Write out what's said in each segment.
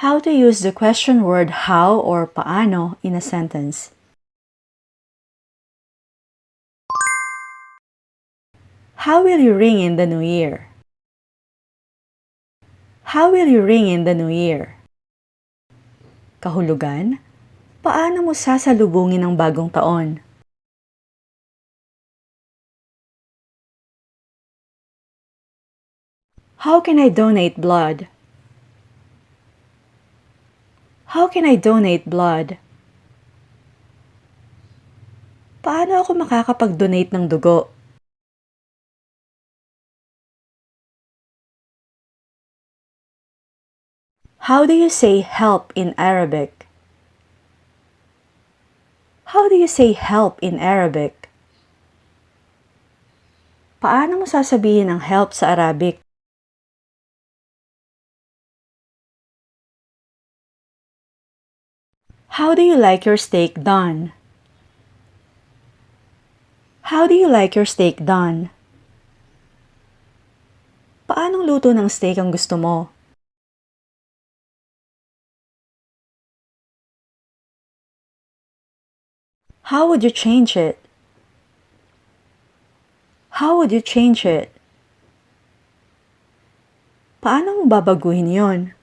How to use the question word how or paano in a sentence. How will you ring in the new year? How will you ring in the new year? Kahulugan? Paano mo sasalubungin ang bagong taon? How can I donate blood? How can I donate blood? Paano ako makakapag-donate ng dugo? How do you say help in Arabic? How do you say help in Arabic? Paano mo sasabihin ang help sa Arabic? How do you like your steak done? How do you like your steak done? Paanong luto ng steak ang gusto mo? How would you change it? How would you change it? Paano mo babaguhin yon?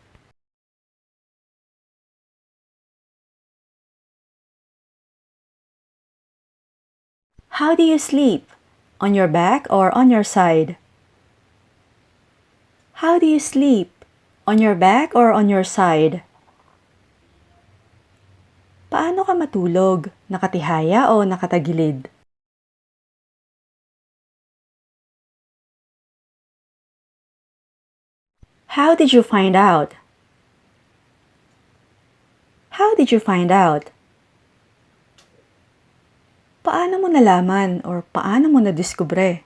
How do you sleep? On your back or on your side? How do you sleep? On your back or on your side? Paano ka matulog? Nakatihaya o nakatagilid? How did you find out? How did you find out? Paano mo nalaman or paano mo nadiskubre?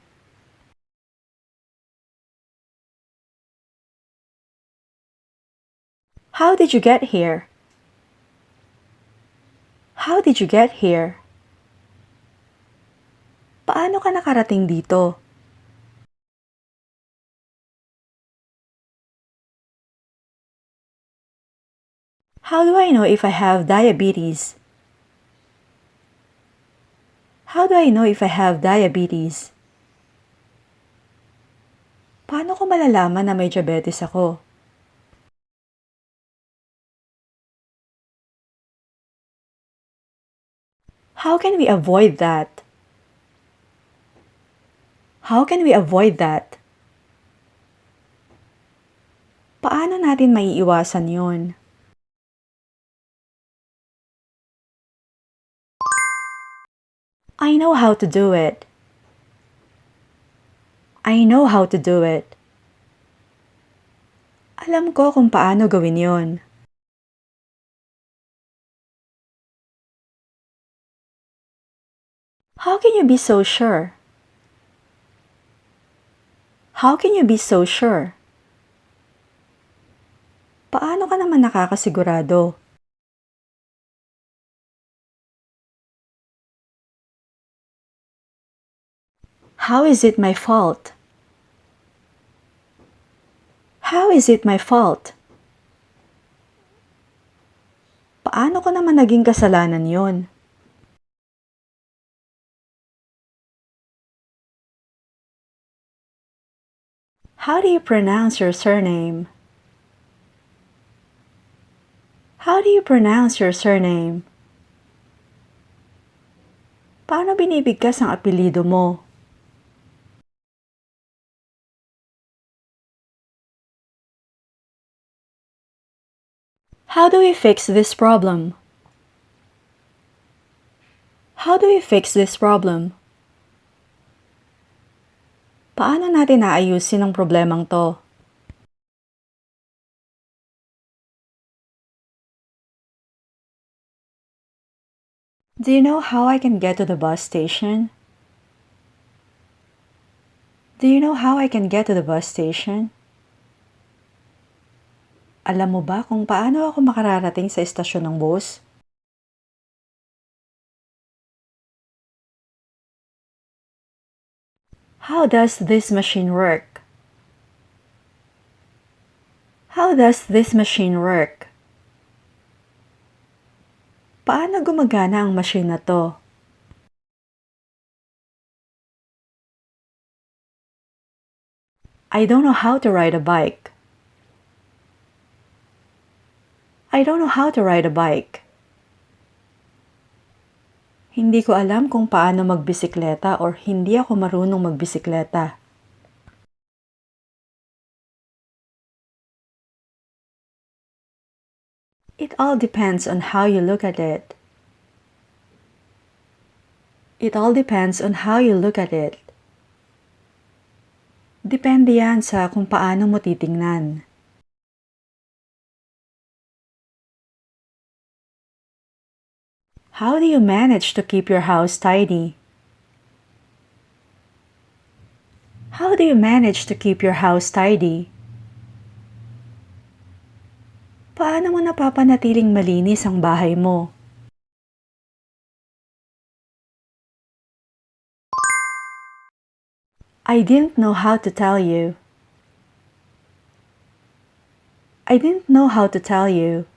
How did you get here? How did you get here? Paano ka nakarating dito? How do I know if I have diabetes? How do I know if I have diabetes? Paano ko malalaman na may diabetes ako? How can we avoid that? How can we avoid that? Paano natin maiiwasan yon? I know how to do it. I know how to do it. Alam ko kung paano gawin yon. How can you be so sure? How can you be so sure? Paano ka naman nakakasigurado? How is it my fault? How is it my fault? Paano ko naman naging kasalanan yon? How do you pronounce your surname? How do you pronounce your surname? Paano binibigkas ang apelyido mo? How do we fix this problem? How do we fix this problem? Paano natin naayusin ang problemang to? Do you know how I can get to the bus station? Do you know how I can get to the bus station? Alam mo ba kung paano ako makararating sa istasyon ng bus? How does this machine work? How does this machine work? Paano gumagana ang machine na to? I don't know how to ride a bike. I don't know how to ride a bike. Hindi ko alam kung paano magbisikleta or hindi ako marunong magbisikleta. It all depends on how you look at it. It all depends on how you look at it. Depende yan sa kung paano mo titingnan. How do you manage to keep your house tidy? How do you manage to keep your house tidy? Paano mo napapanatiling malinis ang bahay mo? I didn't know how to tell you. I didn't know how to tell you.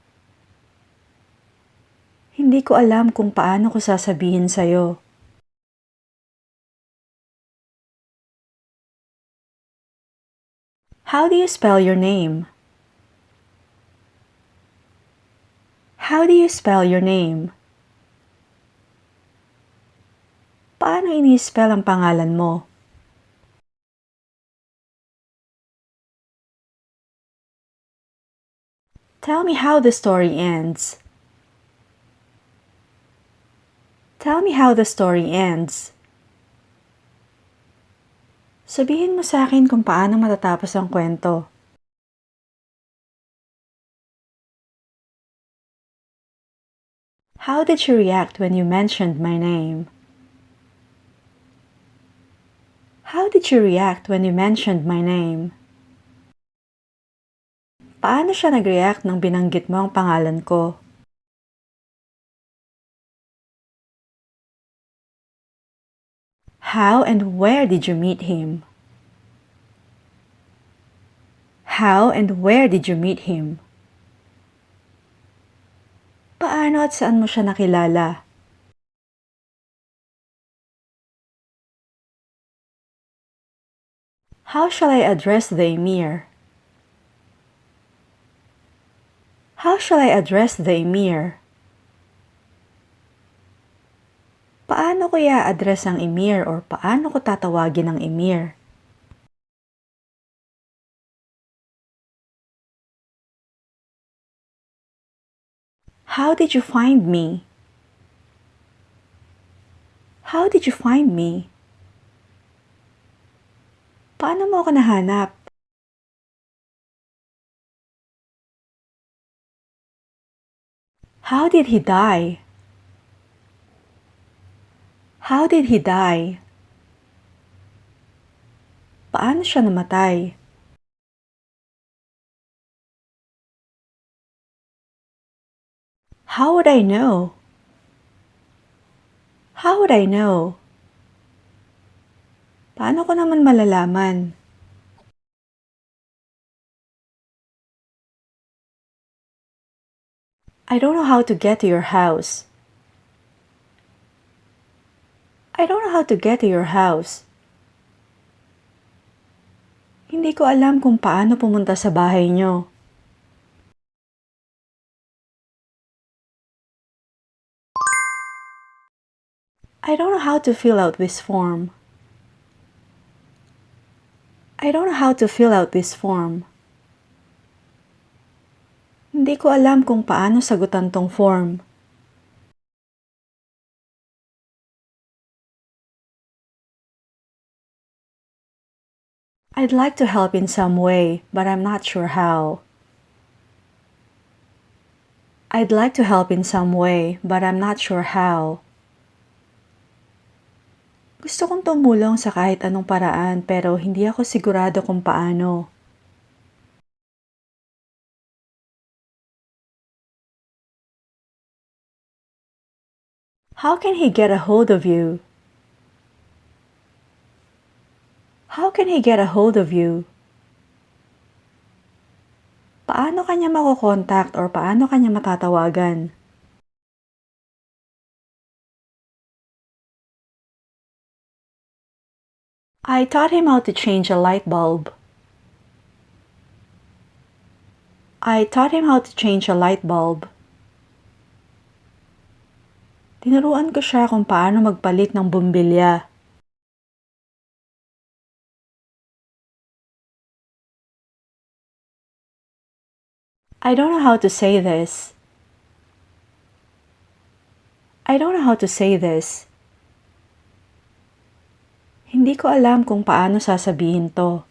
Hindi ko alam kung paano ko sasabihin sa'yo. How do you spell your name? How do you spell your name? Paano ini-spell ang pangalan mo? Tell me how the story ends. Tell me how the story ends. Sabihin mo sa akin kung paano matatapos ang kwento. How did you react when you mentioned my name? How did you react when you mentioned my name? Paano siya nag-react nang binanggit mo ang pangalan ko? How and where did you meet him? How and where did you meet him? Paano at saan mo siya nakilala? How shall I address the emir? How shall I address the emir? Paano ko i-address ang emir or paano ko tatawagin ang emir? How did you find me? How did you find me? Paano mo ako nahanap? How did he die? How did he die? Paano siya namatay? How would I know? How would I know? Paano ko naman malalaman? I don't know how to get to your house. I don't know how to get to your house. Hindi ko alam kung paano pumunta sa bahay niyo. I don't know how to fill out this form. I don't know how to fill out this form. Hindi ko alam kung paano sagutan tong form. I'd like to help in some way, but I'm not sure how. I'd like to help in some way, but I'm not sure how. Gusto kong tumulong sa kahit anong paraan pero hindi ako sigurado kung paano. How can he get a hold of you? How can he get a hold of you? Paano kanya makokontact or paano kanya matatawagan? I taught him how to change a light bulb. I taught him how to change a light bulb. Tinuruan ko siya kung paano magpalit ng bumbilya. I don't know how to say this. I don't know how to say this. Hindi ko alam kung paano sasabihin to.